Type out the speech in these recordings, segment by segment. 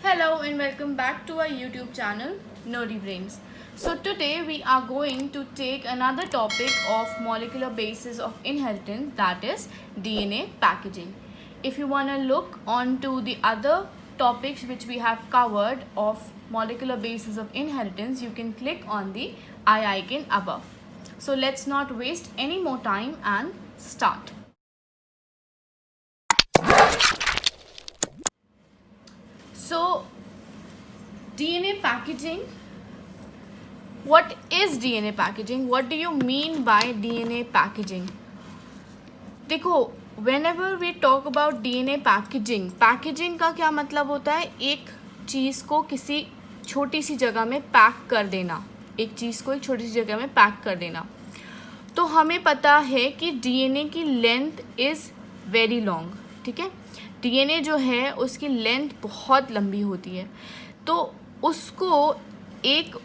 Hello and welcome back to our YouTube channel Nerdy Brains. So today we are going to take another topic of molecular basis of inheritance, that is DNA packaging. If you want to look onto the other topics which we have covered of molecular basis of inheritance, you can click on the I icon above. So let's not waste any more time and start. So DNA packaging. What is DNA packaging? What do you mean by DNA packaging? देखो, whenever we talk about DNA packaging, packaging का क्या मतलब होता है? एक चीज़ को किसी छोटी सी जगह में पैक कर देना, एक चीज़ को एक छोटी सी जगह में पैक कर देना. तो हमें पता है कि DNA की लेंथ इज़ वेरी लॉन्ग, ठीक है. DNA जो है उसकी लेंथ बहुत लंबी होती है, तो उसको एक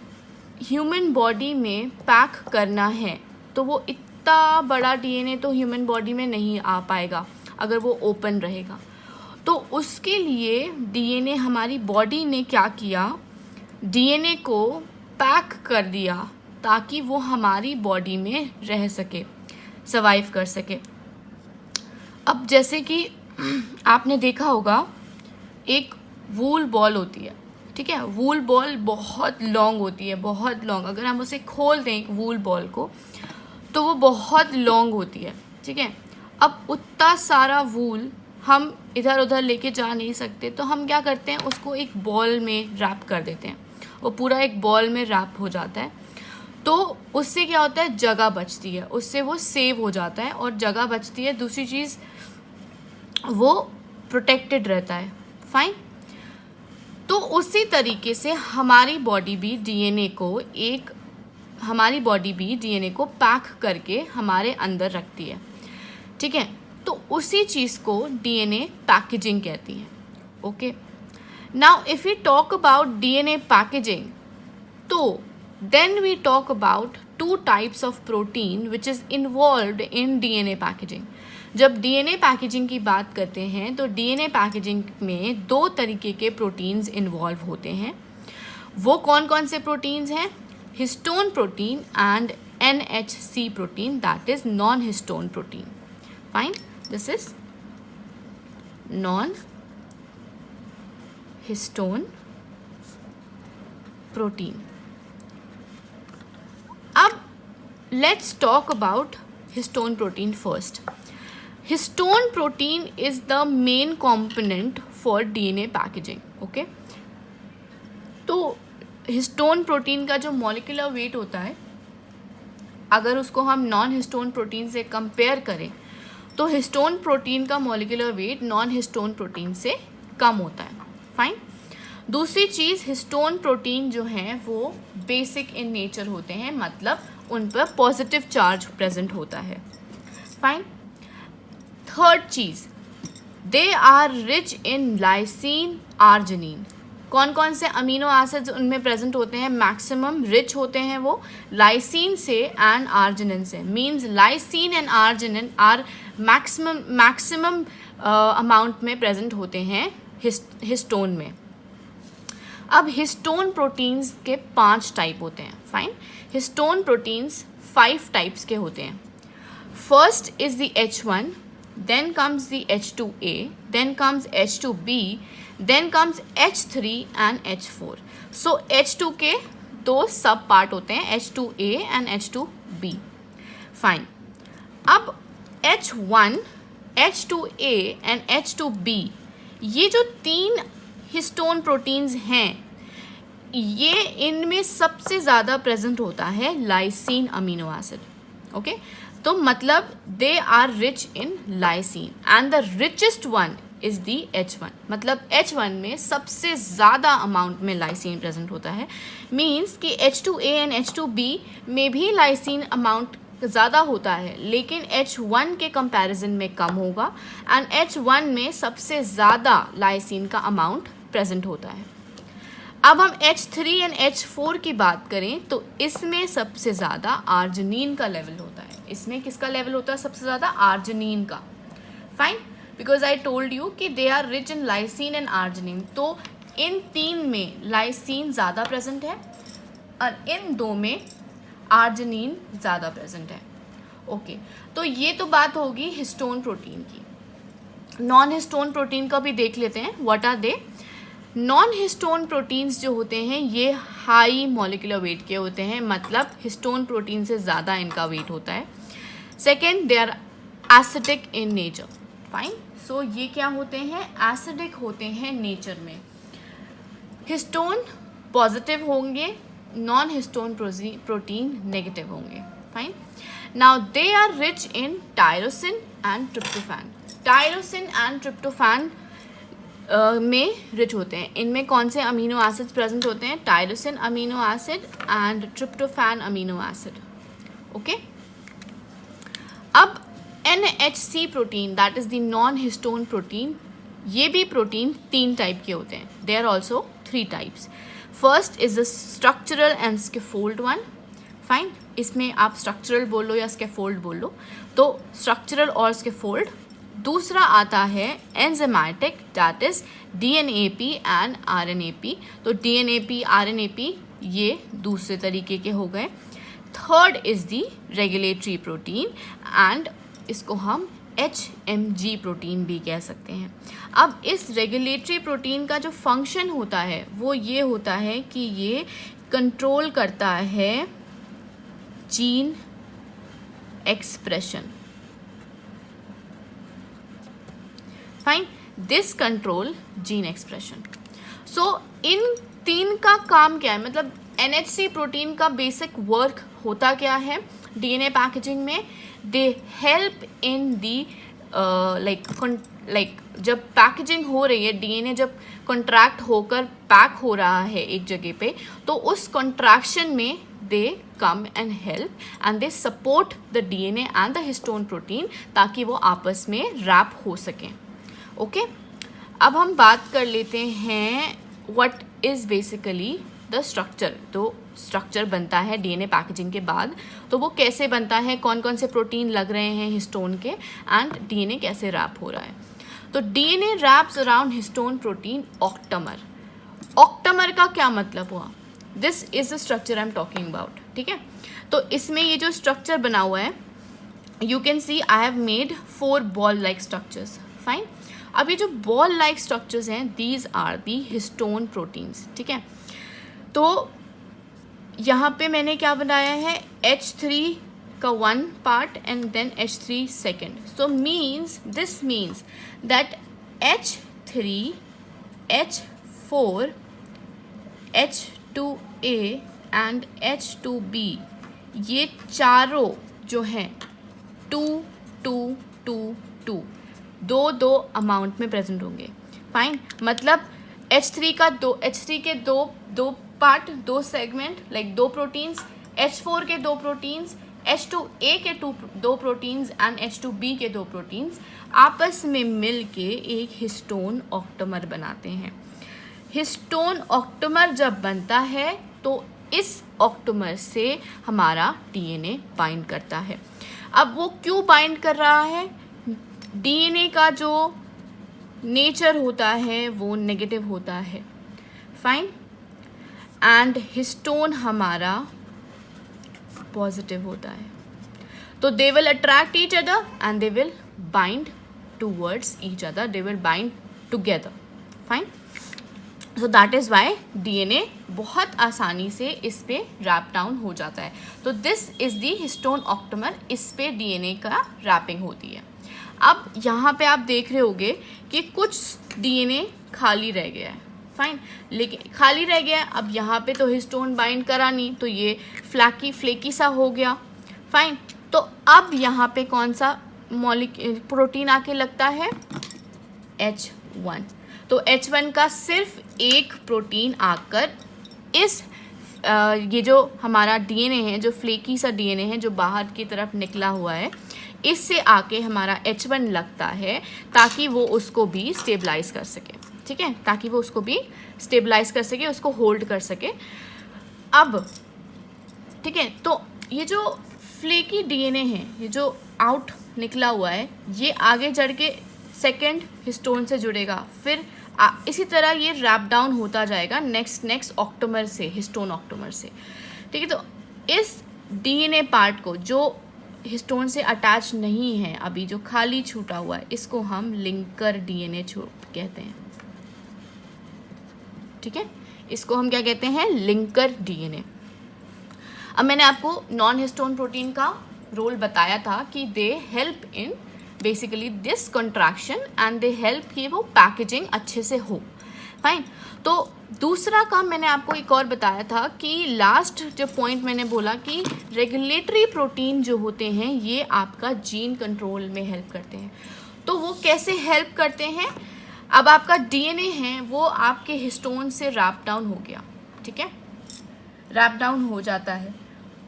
ह्यूमन बॉडी में पैक करना है तो वो इतना बड़ा DNA तो ह्यूमन बॉडी में नहीं आ पाएगा अगर वो ओपन रहेगा. तो उसके लिए DNA, हमारी बॉडी ने क्या किया, DNA को पैक कर दिया ताकि वो हमारी बॉडी में रह सके, सर्वाइव कर सके. अब जैसे कि आपने देखा होगा एक वूल बॉल होती है, ठीक है. वूल बॉल बहुत लॉन्ग होती है, बहुत लॉन्ग. अगर हम उसे खोल दें एक वूल बॉल को तो वो बहुत लॉन्ग होती है, ठीक है. अब उतना सारा वूल हम इधर उधर लेके जा नहीं सकते, तो हम क्या करते हैं, उसको एक बॉल में रैप कर देते हैं. वो पूरा एक बॉल में रैप हो जाता है. तो उससे क्या होता है, जगह बचती है, उससे वो सेव हो जाता है और जगह बचती है. दूसरी चीज़, वो प्रोटेक्टेड रहता है. फाइन. तो उसी तरीके से हमारी बॉडी भी DNA को पैक करके हमारे अंदर रखती है, ठीक है. तो उसी चीज़ को DNA पैकेजिंग कहती है. Okay. Now if we talk about DNA packaging, तो then we talk about 2 types of protein which is involved in DNA packaging. जब DNA पैकेजिंग की बात करते हैं तो DNA पैकेजिंग में 2 तरीके के प्रोटीन्स इन्वॉल्व होते हैं. वो कौन कौन से प्रोटीन्स हैं? Histone protein and NHC protein, that is non histone protein. Fine. This is non histone protein. अब let's talk about histone protein first. Histone protein is the main component for DNA packaging. Okay. तो histone protein का जो molecular weight होता है, अगर उसको हम non histone protein से कंपेयर करें तो हिस्टोन प्रोटीन का molecular weight non histone protein से कम होता है. फाइन. दूसरी चीज़, हिस्टोन प्रोटीन जो हैं वो बेसिक इन नेचर होते हैं, मतलब उन पर पॉजिटिव चार्ज प्रेजेंट होता है. फाइन. थर्ड चीज़, they are rich in lysine, arginine. कौन कौन से अमीनो एसिड्स उनमें प्रेजेंट होते हैं? मैक्सिमम रिच होते हैं वो लाइसिन से एंड आर्जिनिन से. Means lysine and arginine are maximum amount में प्रेजेंट होते हैं हिस्टोन में. अब हिस्टोन प्रोटीन्स के 5 टाइप होते हैं. फाइन. हिस्टोन प्रोटीन्स 5 टाइप्स के होते हैं. First is the H1, then comes the H2A, then comes H2B, then comes H3 and H4. So H2 के 2 सब पार्ट होते हैं, H2A and H2B. फाइन. अब H1, H2A and H2B, ये जो 3 हिस्टोन प्रोटीन्स हैं, ये इनमें सबसे ज़्यादा प्रेजेंट होता है लाइसिन अमीनो एसिड. ओके. तो मतलब they are rich in lysine and the richest one is the H1. मतलब H1 में सबसे ज़्यादा अमाउंट में लाइसिन प्रेजेंट होता है. मीन्स कि H2A एंड H2B में भी लाइसिन अमाउंट ज़्यादा होता है, लेकिन H1 के कंपैरिजन में कम होगा, एंड H1 में सबसे ज़्यादा लाइसिन का अमाउंट प्रेजेंट होता है. अब हम H3 एंड H4 की बात करें तो इसमें सबसे ज़्यादा आर्जिनिन का लेवल होता है. इसमें किसका लेवल होता है सबसे ज़्यादा? आर्जिनिन का. Fine. Because I told you कि they are rich in lysine and arginine. तो इन 3 में लाइसीन ज़्यादा प्रेजेंट है और इन 2 में आर्जिनिन ज़्यादा प्रेजेंट है। ओके, तो ये तो बात होगी हिस्टोन प्रोटीन की। नॉन हिस्टोन प्रोटीन का भी देख लेते हैं, what are they. Non histone proteins जो होते हैं ये हाई मॉलिक्यूलर वेट के होते हैं, मतलब हिस्टोन प्रोटीन से ज़्यादा इनका वेट होता है। Second, they are acidic in nature. Fine, so ये क्या होते हैं, एसिडिक होते हैं नेचर में। हिस्टोन पॉजिटिव होंगे, नॉन हिस्टोन प्रोटीन नेगेटिव होंगे। Fine, now they are rich in tyrosine and tryptophan. Tyrosine and tryptophan में रिच होते हैं। इनमें कौन से अमीनो एसिड्स प्रेजेंट होते हैं, tyrosine amino acid and tryptophan amino acid. Okay, अब NHC protein, that is the non histone protein, ये भी प्रोटीन 3 टाइप के होते हैं। They are also 3 types. First is the structural and scaffold one. Fine, इसमें आप स्ट्रक्चरल बोलो या स्कैफोल्ड बोलो, तो स्ट्रक्चरल और स्कैफोल्ड। दूसरा आता है enzymatic, that is DNAP and RNAP। तो DNAP RNAP ये दूसरे तरीके के हो गए। Third is the regulatory protein and इसको हम HMG प्रोटीन भी कह सकते हैं। अब इस रेगुलेटरी प्रोटीन का जो फंक्शन होता है वो ये होता है कि ये कंट्रोल करता है gene expression. Fine, this control gene expression. So इन 3 का काम क्या है, मतलब NHC प्रोटीन का बेसिक वर्क होता क्या है DNA पैकेजिंग में। They help in the like जब पैकेजिंग हो रही है, DNA जब कॉन्ट्रैक्ट होकर पैक हो रहा है एक जगह पे, तो उस कॉन्ट्रैक्शन में they come and help and they support the DNA and the histone protein ताकि वो आपस में रैप हो सकें। ओके, अब हम बात कर लेते हैं what is basically the structure. तो स्ट्रक्चर बनता है DNA पैकेजिंग के बाद, तो वो कैसे बनता है, कौन कौन से प्रोटीन लग रहे हैं हिस्टोन के एंड DNA कैसे रैप हो रहा है। तो DNA wraps around histone protein octamer. Octamer का क्या मतलब हुआ, this is the structure I am talking about. ठीक है, तो इसमें ये जो स्ट्रक्चर बना हुआ है, you can see I have made 4 ball like structures. Fine, अब ये जो बॉल लाइक स्ट्रक्चर्स हैं, these are the histone proteins. ठीक है, तो यहाँ पे मैंने क्या बनाया है, H3 का 1 part and then H3 second. So means this means that H3, H4, H2A and H2B ये चारों जो हैं 2, 2, 2, 2 दो अमाउंट में प्रेजेंट होंगे। फाइन, मतलब H3 के दो part, 2 segment, like 2 proteins, H4 के 2 प्रोटीन्स, H2A के 2 प्रोटीन्स एंड H2B के 2 प्रोटीन्स आपस में मिल के एक हिस्टोन ऑक्टामर बनाते हैं। हिस्टोन ऑक्टामर जब बनता है तो इस ऑक्टामर से हमारा DNA बाइंड करता है। अब वो क्यों बाइंड कर रहा है, DNA का जो नेचर होता है वो नेगेटिव होता है। फाइन, एंड हिस्टोन हमारा पॉजिटिव होता है, तो they will attract each other and they will bind towards each other, they will bind together. Fine, so that is why DNA बहुत आसानी से इस पे रैप डाउन हो जाता है। तो this is the histone octamer, इस पे DNA का रैपिंग होती है। अब यहाँ पे आप देख रहे होगे कि कुछ DNA खाली रह गया है। फाइन, लेकिन खाली रह गया है, अब यहाँ पे तो हिस्टोन बाइंड करा नहीं, तो ये फ्लेकी सा हो गया। फाइन, तो अब यहाँ पे कौन सा प्रोटीन आके लगता है, H1। तो H1 का सिर्फ एक प्रोटीन आकर इस ये जो हमारा DNA है, जो फ्लेकी सा DNA है जो बाहर की तरफ निकला हुआ है, इससे आके हमारा H1 लगता है ताकि वो उसको भी स्टेबलाइज कर सके। ठीक है, ताकि वो उसको भी स्टेबलाइज कर सके, उसको होल्ड कर सके। अब ठीक है, तो ये जो फ्लेकी DNA है, ये जो आउट निकला हुआ है, ये आगे चढ़ के सेकेंड हिस्टोन से जुड़ेगा, फिर इसी तरह ये रैप डाउन होता जाएगा नेक्स्ट ऑक्टोमर से, हिस्टोन ऑक्टोमर से, ठीक है। तो इस डीएनए पार्ट को जो हिस्टोन से अटैच नहीं है, अभी जो खाली छूटा हुआ है, इसको हम लिंकर डीएनए कहते हैं, ठीक है। इसको हम क्या कहते हैं? Linker DNA. अब मैंने आपको नॉन हिस्टोन प्रोटीन का रोल बताया था कि दे help in basically this contraction and they help कि वो पैकेजिंग अच्छे से हो, फाइन। तो दूसरा काम मैंने आपको एक और बताया था कि लास्ट जो पॉइंट मैंने बोला कि रेगुलेटरी प्रोटीन जो होते हैं ये आपका जीन कंट्रोल में हेल्प करते हैं। तो वो कैसे हेल्प करते हैं? अब आपका डीएनए है वो आपके हिस्टोन से रैप डाउन हो गया, ठीक है, रैप डाउन हो जाता है।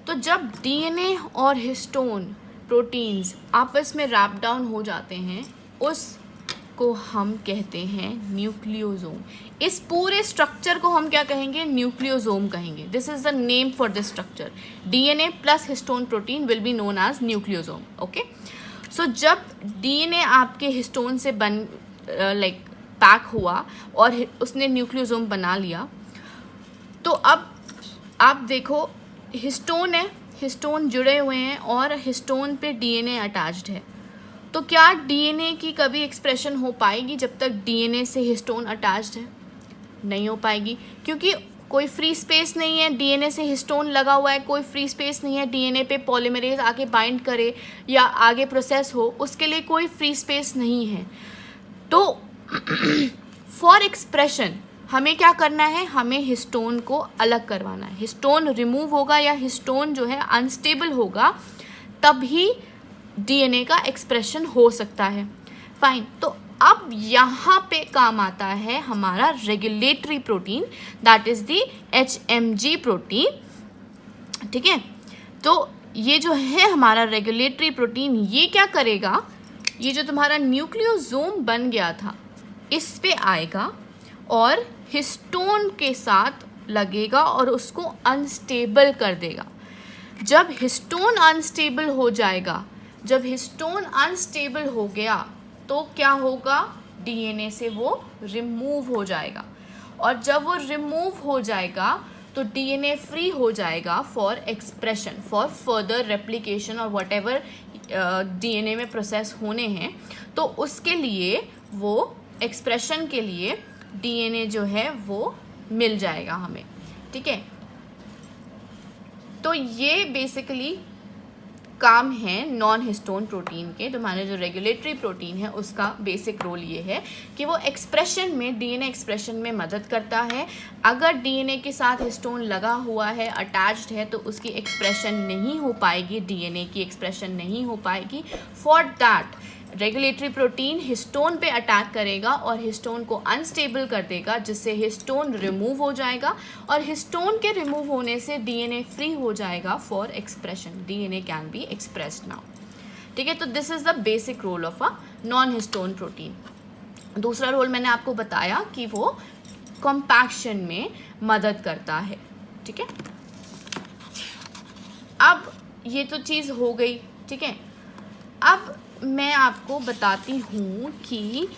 तो जब डीएनए और हिस्टोन प्रोटीन्स आपस में रैप डाउन हो जाते हैं, उसको हम कहते हैं न्यूक्लियोसोम। इस पूरे स्ट्रक्चर को हम क्या कहेंगे? न्यूक्लियोसोम कहेंगे। This is the name for this structure. DNA plus histone protein will be known as nucleosome, okay. So जब डीएनए आपके हिस्टोन से पैक हुआ और उसने न्यूक्लियोसोम बना लिया, तो अब आप देखो हिस्टोन है, हिस्टोन जुड़े हुए हैं और हिस्टोन पे डीएनए अटैच्ड है। तो क्या डीएनए की कभी एक्सप्रेशन हो पाएगी जब तक डीएनए से हिस्टोन अटैच्ड है? नहीं हो पाएगी, क्योंकि कोई फ्री स्पेस नहीं है। डीएनए से हिस्टोन लगा हुआ है, कोई फ्री स्पेस नहीं है डीएनए पे पॉलीमरेज आके बाइंड करे या आगे प्रोसेस हो, उसके लिए कोई फ्री स्पेस नहीं है। तो फॉर एक्सप्रेशन हमें क्या करना है? हमें हिस्टोन को अलग करवाना है। हिस्टोन रिमूव होगा या हिस्टोन जो है अनस्टेबल होगा, तभी डीएनए का एक्सप्रेशन हो सकता है, फाइन। तो अब यहाँ पे काम आता है हमारा regulatory protein, that is the HMG protein, ठीक है। तो ये जो है हमारा रेगुलेटरी प्रोटीन, ये क्या करेगा? ये जो तुम्हारा न्यूक्लियोसोम बन गया था इस पे आएगा और हिस्टोन के साथ लगेगा और उसको अनस्टेबल कर देगा। जब हिस्टोन अनस्टेबल हो जाएगा, जब हिस्टोन अनस्टेबल हो गया तो क्या होगा? डीएनए से वो रिमूव हो जाएगा, और जब वो रिमूव हो जाएगा तो डीएनए फ्री हो जाएगा for expression, for further replication और व्हाटएवर डीएनए में प्रोसेस होने हैं। तो उसके लिए वो एक्सप्रेशन के लिए डीएनए जो है वो मिल जाएगा हमें, ठीक है। तो ये बेसिकली काम है नॉन हिस्टोन प्रोटीन के। तुम्हारे जो रेगुलेटरी प्रोटीन है उसका बेसिक रोल ये है कि वो एक्सप्रेशन में, डीएनए एक्सप्रेशन में मदद करता है। अगर डीएनए के साथ हिस्टोन लगा हुआ है, अटैच्ड है, तो उसकी एक्सप्रेशन नहीं हो पाएगी, डीएनए की एक्सप्रेशन नहीं हो पाएगी। For that regulatory protein histone पे अटैक करेगा और हिस्टोन को अनस्टेबल कर देगा, जिससे हिस्टोन रिमूव हो जाएगा, और हिस्टोन के रिमूव होने से डीएनए फ्री हो जाएगा for expression. DNA can be expressed now, ठीक है। तो this is the basic role of a non histone protein. दूसरा रोल मैंने आपको बताया कि वो कॉम्पैक्शन में मदद करता है, ठीक है। अब ये तो चीज़ हो गई, ठीक है। अब मैं आपको बताती हूँ कि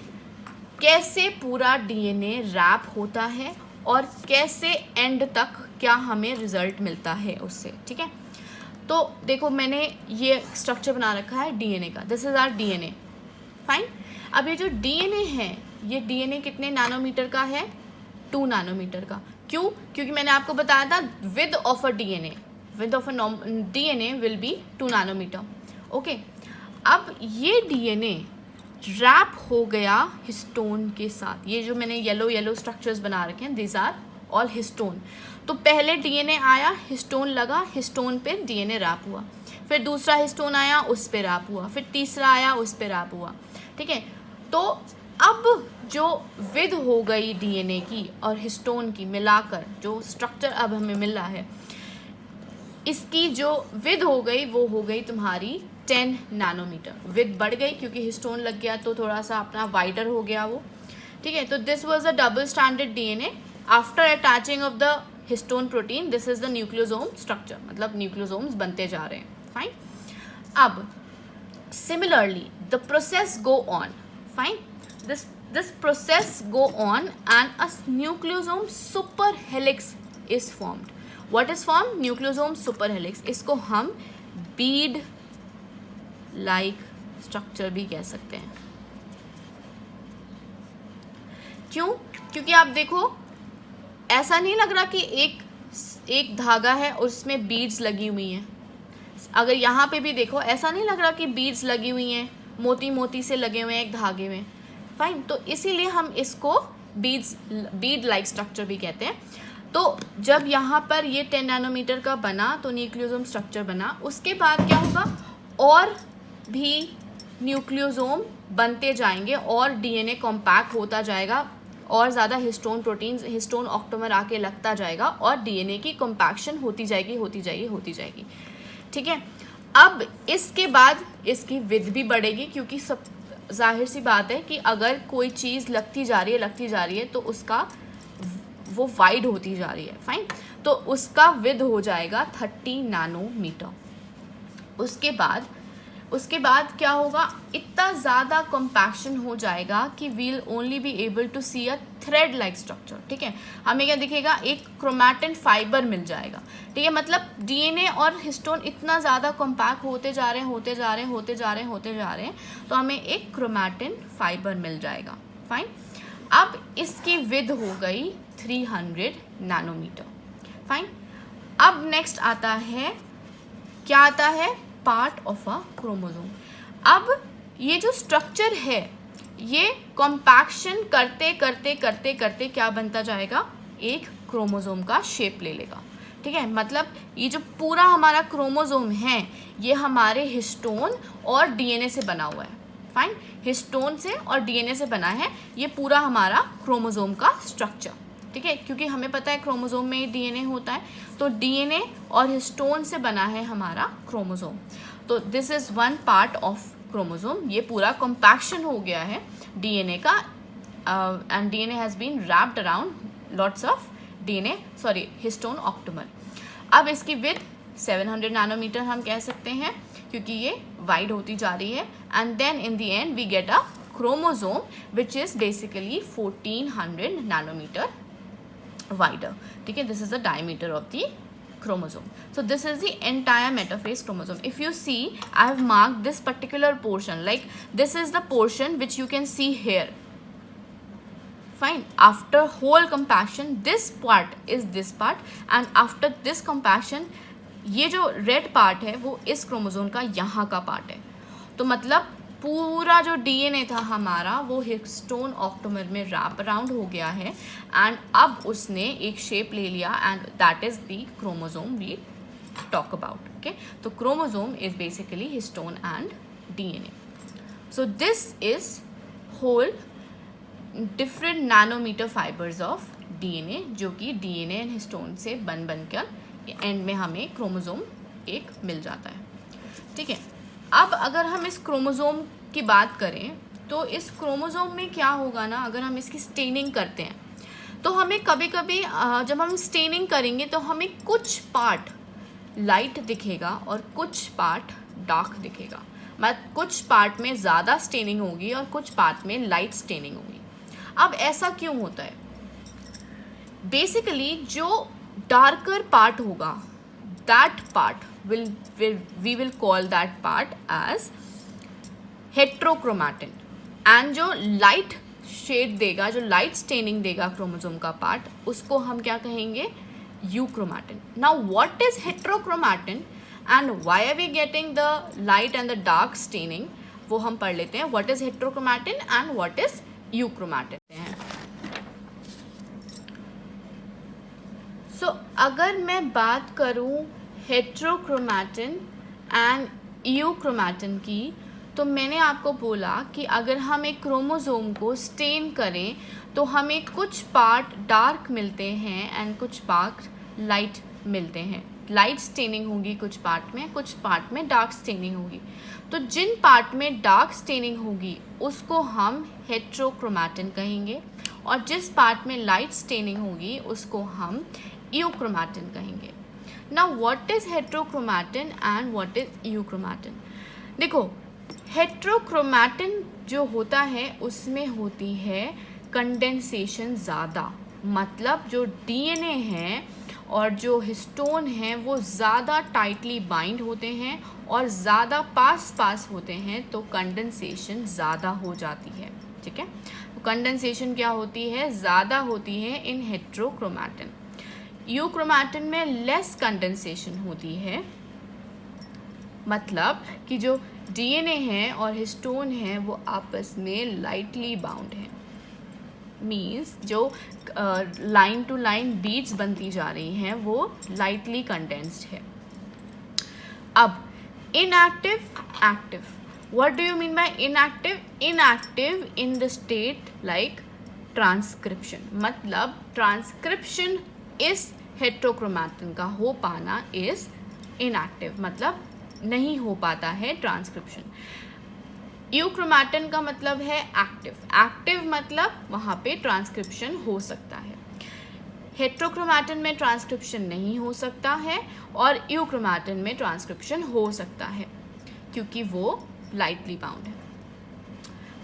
कैसे पूरा डीएनए रैप होता है और कैसे एंड तक क्या हमें रिजल्ट मिलता है उससे, ठीक है। तो देखो मैंने ये स्ट्रक्चर बना रखा है डीएनए का, this is our DNA, fine. अब ये जो डीएनए है, ये डीएनए कितने नैनोमीटर का है? 2 नैनोमीटर का। क्यों? क्योंकि मैंने आपको बताया था width of a DNA, width of a DNA will be 2 nanometer, okay. अब ये डीएनए रैप हो गया हिस्टोन के साथ। ये जो मैंने येलो स्ट्रक्चर्स बना रखे हैं, दिस आर ऑल हिस्टोन। तो पहले डीएनए आया, हिस्टोन लगा, हिस्टोन पे डीएनए रैप हुआ, फिर दूसरा हिस्टोन आया, उस पे रैप हुआ, फिर तीसरा आया, उस पे रैप हुआ, ठीक है। तो अब जो विद हो गई डीएनए की और हिस्टोन की मिलाकर जो स्ट्रक्चर अब हमें मिल रहा है, इसकी जो विद हो गई वो हो गई तुम्हारी 10 नैनोमीटर। विद बढ़ गई क्योंकि हिस्टोन लग गया तो थोड़ा सा अपना वाइडर हो गया वो, ठीक है। तो this was a double standard DNA after attaching of the histone protein. This is the nucleosome structure, मतलब न्यूक्लियोसोम्स बनते जा रहे हैं, फाइन। अब similarly the process go on, fine. This This process go on and a nucleosome superhelix is formed. What is formed? Nucleosome superhelix. इसको हम bead like structure भी कह सकते हैं. क्यों? क्योंकि आप देखो ऐसा नहीं लग रहा कि एक धागा है और उसमें बीड्स लगी हुई हैं. अगर यहाँ पे भी देखो ऐसा नहीं लग रहा कि बीड्स लगी हुई हैं, मोती मोती से लगे हुए हैं एक धागे में. फाइन. तो इसीलिए हम इसको बीड लाइक स्ट्रक्चर भी कहते हैं. तो जब यहाँ पर ये 10 नैनोमीटर का बना तो न्यूक्लियोसोम स्ट्रक्चर बना. उसके बाद क्या होगा, और भी न्यूक्लियोसोम बनते जाएंगे और डीएनए कॉम्पैक्ट होता जाएगा और ज़्यादा हिस्टोन प्रोटीन्स, हिस्टोन ऑक्टोमर आके लगता जाएगा और डीएनए की कॉम्पैक्शन होती जाएगी. ठीक है. अब इसके बाद इसकी विड्थ भी बढ़ेगी, क्योंकि सब जाहिर सी बात है कि अगर कोई चीज़ लगती जा रही है तो उसका वो वाइड होती जा रही है. फाइन. तो उसका विड्थ हो जाएगा 30 नैनोमीटर. उसके बाद क्या होगा, इतना ज़्यादा कॉम्पैक्शन हो जाएगा कि we'll only be able to see a thread like structure. ठीक है. हमें क्या दिखेगा, एक क्रोमैटिन फाइबर मिल जाएगा. ठीक है. मतलब डीएनए और हिस्टोन इतना ज़्यादा कॉम्पैक्ट होते जा रहे हैं तो हमें एक क्रोमैटिन फाइबर मिल जाएगा. फाइन. अब इसकी विड्थ हो गई 300 नैनोमीटर. फाइन. अब नेक्स्ट आता है, क्या आता है, पार्ट ऑफ अ क्रोमोसोम. अब ये जो स्ट्रक्चर है ये कॉम्पैक्शन करते क्या बनता जाएगा, एक क्रोमोसोम का शेप ले लेगा. ठीक है. मतलब ये जो पूरा हमारा क्रोमोसोम है ये हमारे हिस्टोन और डीएनए से बना हुआ है. फाइन. हिस्टोन से और डीएनए से बना है ये पूरा हमारा क्रोमोसोम का स्ट्रक्चर. ठीक है. क्योंकि हमें पता है क्रोमोसोम में ही डीएनए होता है, तो डीएनए और हिस्टोन से बना है हमारा क्रोमोसोम. तो this is one part of chromosome. ये पूरा कॉम्पैक्शन हो गया है डीएनए का, and DNA has been wrapped around lots of histone octamer. अब इसकी विड्थ 700 नैनोमीटर हम कह सकते हैं, क्योंकि ये वाइड होती जा रही है. And then in the end we get a chromosome which is basically 1400 nanometer wider. ठीक है. This is the diameter of the chromosome. So this is the entire metaphase chromosome. If you see, I have marked this particular portion, like this is the portion which you can see here. Fine. After whole compaction, this part is this part, and after this compaction, ये जो red part है वो इस chromosome का यहाँ का part है. तो मतलब पूरा जो डीएनए था हमारा वो हिस्टोन ऑक्टोमर में रैप अराउंड हो गया है, एंड अब उसने एक शेप ले लिया, and that is the chromosome we talk about. Okay. तो chromosome is basically histone and DNA. So this is whole different nanometer fibres of DNA, जो कि डीएनए एंड हिस्टोन से बनकर एंड में हमें क्रोमोसोम एक मिल जाता है. ठीक है. अब अगर हम इस क्रोमोसोम की बात करें तो इस क्रोमोसोम में क्या होगा ना, अगर हम इसकी स्टेनिंग करते हैं तो हमें कभी कभी जब हम स्टेनिंग करेंगे तो हमें कुछ पार्ट लाइट दिखेगा और कुछ पार्ट डार्क दिखेगा. मतलब कुछ पार्ट में ज़्यादा स्टेनिंग होगी और कुछ पार्ट में लाइट स्टेनिंग होगी. अब ऐसा क्यों होता है? बेसिकली जो डार्कर पार्ट होगा, that part we will call that part as heterochromatin, and जो लाइट शेड देगा, जो लाइट स्टेनिंग देगा क्रोमोसोम का पार्ट, उसको हम क्या कहेंगे, euchromatin. Now what is heterochromatin and why are we getting the light and the dark staining, वो हम पढ़ लेते हैं. What is heterochromatin and what is euchromatin. So अगर मैं बात करूँ हेटेरोक्रोमैटिन एंड यूक्रोमैटिन की, तो मैंने आपको बोला कि अगर हम एक क्रोमोसोम को स्टेन करें तो हमें कुछ पार्ट डार्क मिलते हैं एंड कुछ पार्ट लाइट मिलते हैं. लाइट स्टेनिंग होगी कुछ पार्ट में डार्क स्टेनिंग होगी. तो जिन पार्ट में डार्क स्टेनिंग होगी उसको हम हेटेरोक्रोमैटिन कहेंगे, और जिस पार्ट में लाइट स्टेनिंग होगी उसको हम यूक्रोमैटिन कहेंगे. Now what is heterochromatin and what is euchromatin? देखो हेट्रोक्रोमैटिन जो होता है उसमें होती है कंडेंसेशन ज़्यादा, मतलब जो डीएनए है और जो हिस्टोन हैं वो ज़्यादा टाइटली बाइंड होते हैं और ज़्यादा पास होते हैं, तो कंडेंसेशन ज़्यादा हो जाती है। ठीक है, तो कंडेंसेशन क्या होती है, ज़्यादा होती है इन हेट्रोक्रोमैटिन। यूक्रोमैटिन में लेस कंडेंसेशन होती है, मतलब कि जो डीएनए है और हिस्टोन है वो आपस में लाइटली बाउंड है, मीन्स जो लाइन टू लाइन बीट्स बनती जा रही हैं वो लाइटली कंडेंस्ड है। अब inactive, active, what do you mean by inactive? Inactive in the state like transcription, मतलब ट्रांसक्रिप्शन इस हेट्रोक्रोमैटिन का हो पाना इज इनएक्टिव, मतलब नहीं हो पाता है ट्रांसक्रिप्शन। यूक्रोमैटिन का मतलब है एक्टिव, एक्टिव मतलब वहाँ पे ट्रांसक्रिप्शन हो सकता है। हेट्रोक्रोमैटिन में ट्रांसक्रिप्शन नहीं हो सकता है और यूक्रोमैटिन में ट्रांसक्रिप्शन हो सकता है क्योंकि वो लाइटली बाउंड है।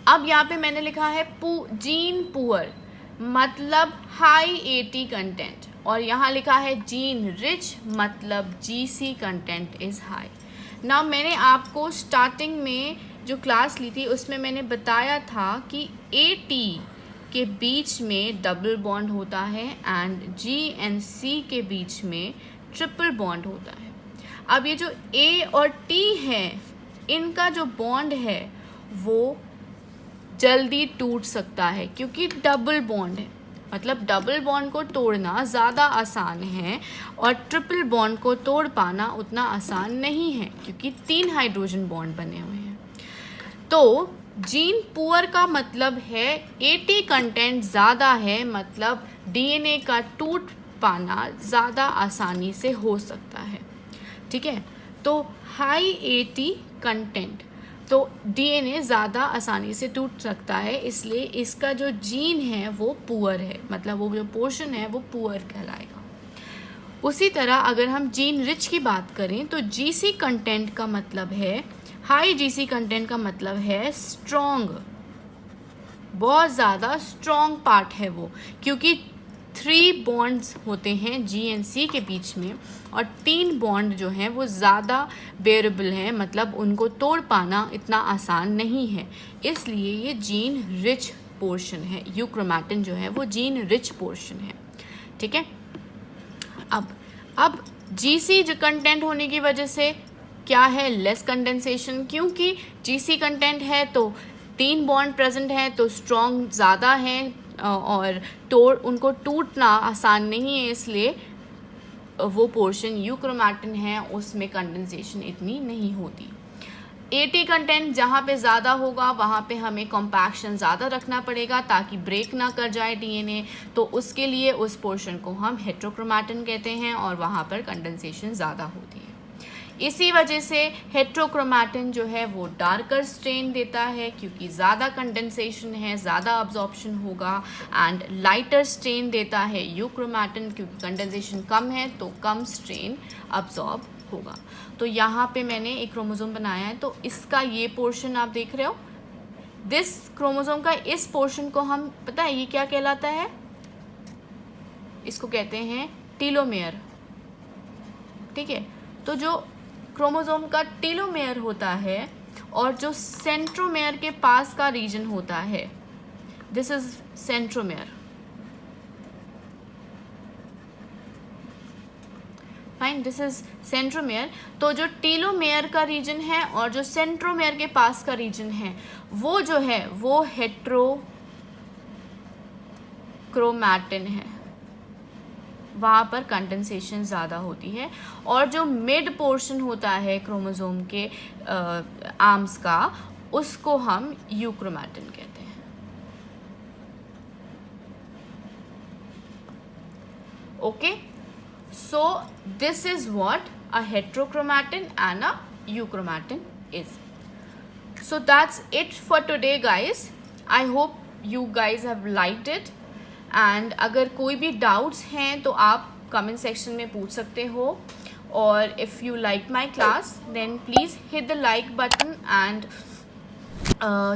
अब यहाँ पे मैंने लिखा है जीन पुअर, मतलब हाई एटी कंटेंट, और यहाँ लिखा है जीन रिच, मतलब जीसी कंटेंट इज हाई। ना मैंने आपको स्टार्टिंग में जो क्लास ली थी उसमें मैंने बताया था कि एटी के बीच में डबल बॉन्ड होता है एंड जी एंड सी के बीच में ट्रिपल बॉन्ड होता है। अब ये जो ए और टी है इनका जो बॉन्ड है वो जल्दी टूट सकता है क्योंकि डबल बॉन्ड है, मतलब डबल बॉन्ड को तोड़ना ज़्यादा आसान है और ट्रिपल बॉन्ड को तोड़ पाना उतना आसान नहीं है क्योंकि 3 हाइड्रोजन बॉन्ड बने हुए हैं। तो जीन पुअर का मतलब है 80 कंटेंट ज़्यादा है, मतलब डीएनए का टूट पाना ज़्यादा आसानी से हो सकता है। ठीक है, तो हाई 80 कंटेंट, तो डीएनए ज़्यादा आसानी से टूट सकता है, इसलिए इसका जो जीन है वो पुअर है, मतलब वो जो पोर्शन है वो पुअर कहलाएगा। उसी तरह अगर हम जीन रिच की बात करें तो जीसी कंटेंट का मतलब है, हाई जीसी कंटेंट का मतलब है स्ट्रॉन्ग, बहुत ज़्यादा स्ट्रॉन्ग पार्ट है वो, क्योंकि 3 बॉन्ड्स होते हैं जी एंड सी के बीच में और 3 बॉन्ड जो हैं वो ज़्यादा बेरेबल हैं, मतलब उनको तोड़ पाना इतना आसान नहीं है, इसलिए ये जीन रिच पोर्शन है। यूक्रोमैटिन जो है वो जीन रिच पोर्शन है। ठीक है, अब जीसी जो कंटेंट होने की वजह से क्या है, लेस कंडेंसेशन, क्योंकि जीसी कंटेंट है तो 3 बॉन्ड प्रेजेंट है तो स्ट्रॉन्ग ज़्यादा है और उनको टूटना आसान नहीं है, इसलिए वो पोर्शन यूक्रोमैटिन है उसमें कंडेंसेशन इतनी नहीं होती। 80 कंटेंट जहाँ पे ज़्यादा होगा वहाँ पे हमें कॉम्पैक्शन ज़्यादा रखना पड़ेगा ताकि ब्रेक ना कर जाए डीएनए, तो उसके लिए उस पोर्शन को हम हेट्रोक्रोमैटिन कहते हैं और वहाँ पर कंडेंसेशन ज़्यादा होती है। इसी वजह से हेट्रोक्रोमैटिन जो है वो डार्कर स्ट्रेन देता है क्योंकि ज़्यादा कंडेंसेशन है, ज़्यादा अब्जॉर्प्शन होगा, एंड लाइटर स्ट्रेन देता है यूक्रोमैटिन क्योंकि कंडेंसेशन कम है तो कम स्ट्रेन अब्जॉर्ब होगा। तो यहाँ पे मैंने एक क्रोमोसोम बनाया है, तो इसका ये पोर्शन आप देख रहे हो, दिस क्रोमोसोम का इस पोर्शन को हम, पता है ये क्या कहलाता है, इसको कहते हैं टीलोमेयर। ठीक है, तो जो क्रोमोसोम का टीलोमेयर होता है और जो सेंट्रोमेयर के पास का रीजन होता है, this is centromere. Fine, this is centromere. तो जो टीलोमेयर का रीजन है और जो सेंट्रोमेयर के पास का रीजन है वो जो है वो हेट्रोक्रोमैटिन है, वहाँ पर कंडेंसेशन ज़्यादा होती है, और जो मिड पोर्शन होता है क्रोमोसोम के आर्म्स का उसको हम यूक्रोमैटिन कहते हैं। Okay, so this is what a heterochromatin and a euchromatin is. So that's it for today guys. I hope you guys have liked it, and अगर कोई भी doubts हैं तो आप comment section में पूछ सकते हो, और if you like my class then please hit the like button and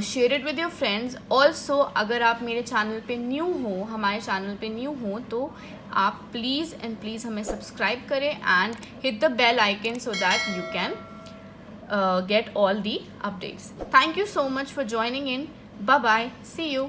share it with your friends also. अगर आप मेरे चैनल पे न्यू हो, हमारे चैनल पे न्यू हो, तो आप प्लीज़ एंड प्लीज़ हमें सब्सक्राइब करें and hit the bell icon so that you can get all the updates. Thank you so much for joining in. Bye bye. See you.